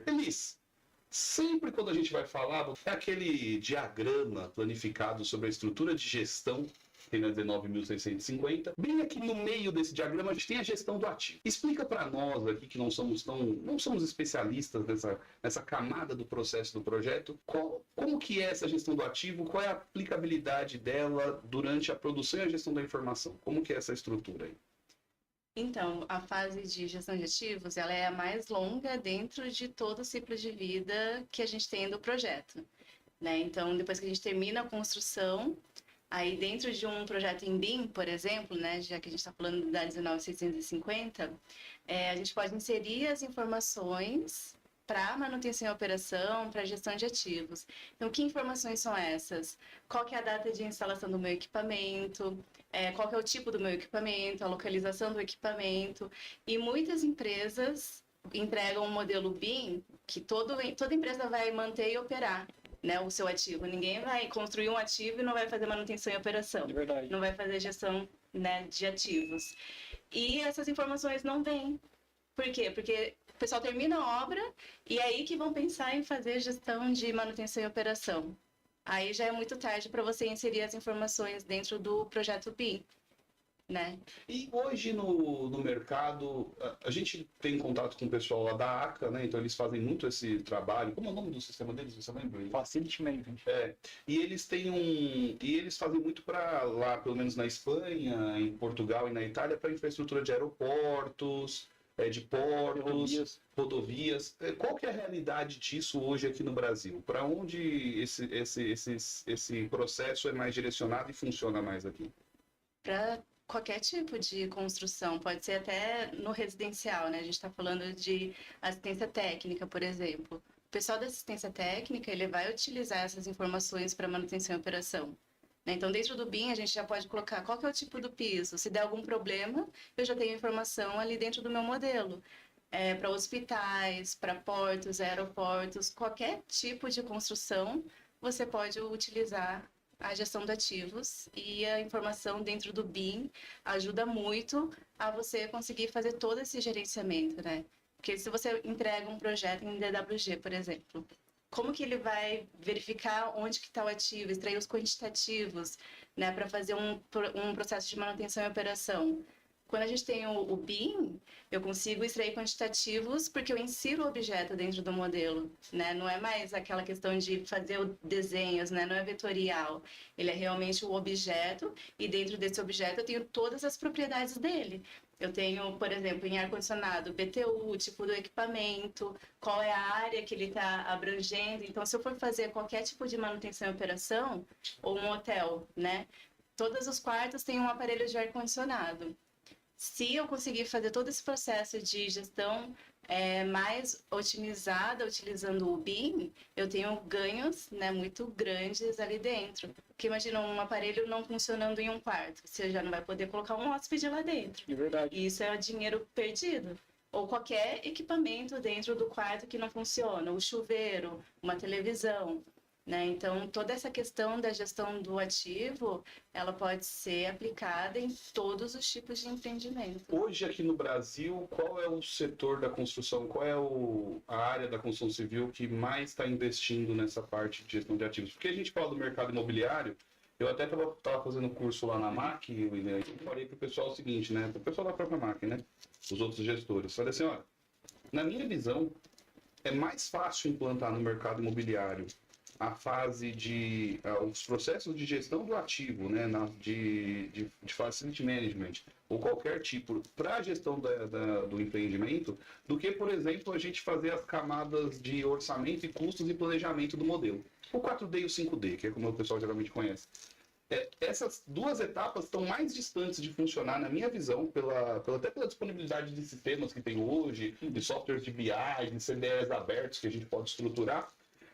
Elis, sempre quando a gente vai falar, é aquele diagrama planificado sobre a estrutura de gestão, tem na 19.650. Bem aqui no meio desse diagrama a gente tem a gestão do ativo. Explica para nós aqui que não somos especialistas nessa camada do processo do projeto, como que é essa gestão do ativo, qual é a aplicabilidade dela durante a produção e a gestão da informação? Como que é essa estrutura aí? Então, a fase de gestão de ativos, ela é a mais longa dentro de todo o ciclo de vida que a gente tem do projeto, né? Então, depois que a gente termina a construção, aí dentro de um projeto em BIM, por exemplo, né, já que a gente está falando da 19.650, a gente pode inserir as informações para manutenção e operação, para gestão de ativos. Então, que informações são essas? Qual que é a data de instalação do meu equipamento? Qual que é o tipo do meu equipamento? A localização do equipamento? E muitas empresas entregam um modelo BIM que toda empresa vai manter e operar, né, o seu ativo. Ninguém vai construir um ativo e não vai fazer manutenção e operação. De verdade. Não vai fazer gestão, né, de ativos. E essas informações não vêm. Por quê? Porque o pessoal termina a obra e é aí que vão pensar em fazer gestão de manutenção e operação. Aí já é muito tarde para você inserir as informações dentro do projeto BIM, né? E hoje no mercado, a gente tem contato com o pessoal lá da ACA, né? Então eles fazem muito esse trabalho. Como é o nome do sistema deles? Você lembra? Facility Management. E eles eles fazem muito para lá, pelo menos na Espanha, em Portugal e na Itália, para infraestrutura de aeroportos, de portos, rodovias. Qual que é a realidade disso hoje aqui no Brasil? Para onde esse processo é mais direcionado e funciona mais aqui? Para qualquer tipo de construção, pode ser até no residencial, né? A gente está falando de assistência técnica, por exemplo. O pessoal da assistência técnica, ele vai utilizar essas informações para manutenção e operação. Então, dentro do BIM, a gente já pode colocar qual que é o tipo do piso. Se der algum problema, eu já tenho informação ali dentro do meu modelo. Para hospitais, para portos, aeroportos, qualquer tipo de construção, você pode utilizar a gestão de ativos, e a informação dentro do BIM ajuda muito a você conseguir fazer todo esse gerenciamento, né? Porque se você entrega um projeto em DWG, por exemplo, como que ele vai verificar onde que está o ativo, extrair os quantitativos, né, para fazer um processo de manutenção e operação? Quando a gente tem o BIM, eu consigo extrair quantitativos porque eu insiro o objeto dentro do modelo, né? Não é mais aquela questão de fazer desenhos, né? Não é vetorial. Ele é realmente o objeto e dentro desse objeto eu tenho todas as propriedades dele. Eu tenho, por exemplo, em ar-condicionado, BTU, o tipo do equipamento, qual é a área que ele está abrangendo. Então, se eu for fazer qualquer tipo de manutenção e operação, ou um hotel, né? Todos os quartos têm um aparelho de ar-condicionado. Se eu conseguir fazer todo esse processo de gestão mais otimizada, utilizando o BIM, eu tenho ganhos, né, muito grandes ali dentro. Porque imagina um aparelho não funcionando em um quarto, você já não vai poder colocar um hóspede lá dentro. É verdade. E isso é dinheiro perdido. Ou qualquer equipamento dentro do quarto que não funciona, o chuveiro, uma televisão. Né? Então, toda essa questão da gestão do ativo, ela pode ser aplicada em todos os tipos de empreendimento. Hoje, aqui no Brasil, qual é o setor da construção, qual é a área da construção civil que mais está investindo nessa parte de gestão de ativos? Porque a gente fala do mercado imobiliário, eu até estava fazendo curso lá na MAC, e eu falei para o pessoal o seguinte, né? Para o pessoal da própria MAC, né? Os outros gestores. Falei assim, olha, na minha visão, é mais fácil implantar no mercado imobiliário a fase os processos de gestão do ativo, né, de facility management, ou qualquer tipo, para a gestão do empreendimento, do que, por exemplo, a gente fazer as camadas de orçamento e custos e planejamento do modelo. O 4D e o 5D, que é como o pessoal geralmente conhece. Essas duas etapas estão mais distantes de funcionar, na minha visão, até pela disponibilidade de sistemas que tem hoje, de softwares de BI, de CDEs abertos que a gente pode estruturar,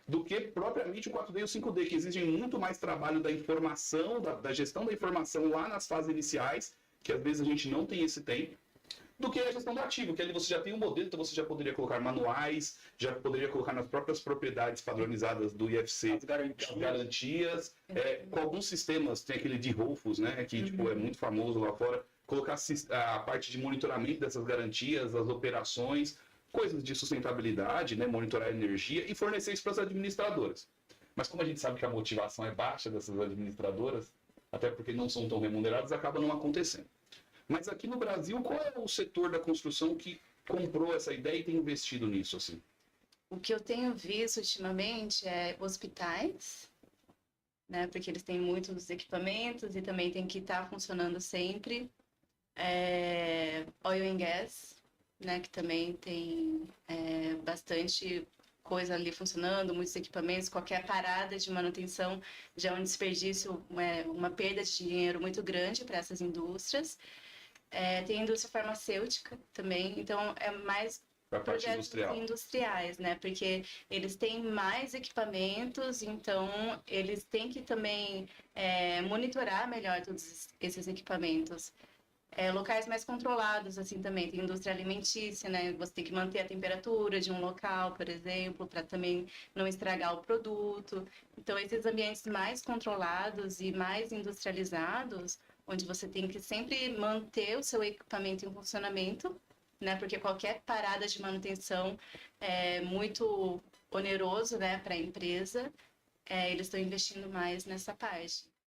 do que propriamente o 4D e o 5D, que exigem muito mais trabalho da informação, da gestão da informação lá nas fases iniciais, que às vezes a gente não tem esse tempo, do que a gestão do ativo, que ali você já tem um modelo, então você já poderia colocar manuais, já poderia colocar nas próprias propriedades padronizadas do IFC, garantias, com alguns sistemas, tem aquele de Rofus, né, que tipo, é muito famoso lá fora, colocar a parte de monitoramento dessas garantias, das operações, coisas de sustentabilidade, né, monitorar a energia e fornecer isso para as administradoras. Mas como a gente sabe que a motivação é baixa dessas administradoras, até porque não são tão remuneradas, acaba não acontecendo. Mas aqui no Brasil, qual é o setor da construção que comprou essa ideia e tem investido nisso, assim? O que eu tenho visto ultimamente é hospitais, né? Porque eles têm muitos equipamentos e também tem que estar funcionando sempre. Oil and gas, né? Que também tem bastante coisa ali funcionando, muitos equipamentos, qualquer parada de manutenção já é um desperdício, uma perda de dinheiro muito grande para essas indústrias. Tem a indústria farmacêutica também, então é mais Para a parte projetos industrial. industriais, né? Porque eles têm mais equipamentos, então eles têm que também monitorar melhor todos esses equipamentos. Locais mais controlados, assim, também. Tem indústria alimentícia, né? Você tem que manter a temperatura de um local, por exemplo, para também não estragar o produto. Então, esses ambientes mais controlados e mais industrializados, onde você tem que sempre manter o seu equipamento em funcionamento, né? Porque qualquer parada de manutenção é muito oneroso, né, para a empresa. Eles estão investindo mais nessa parte.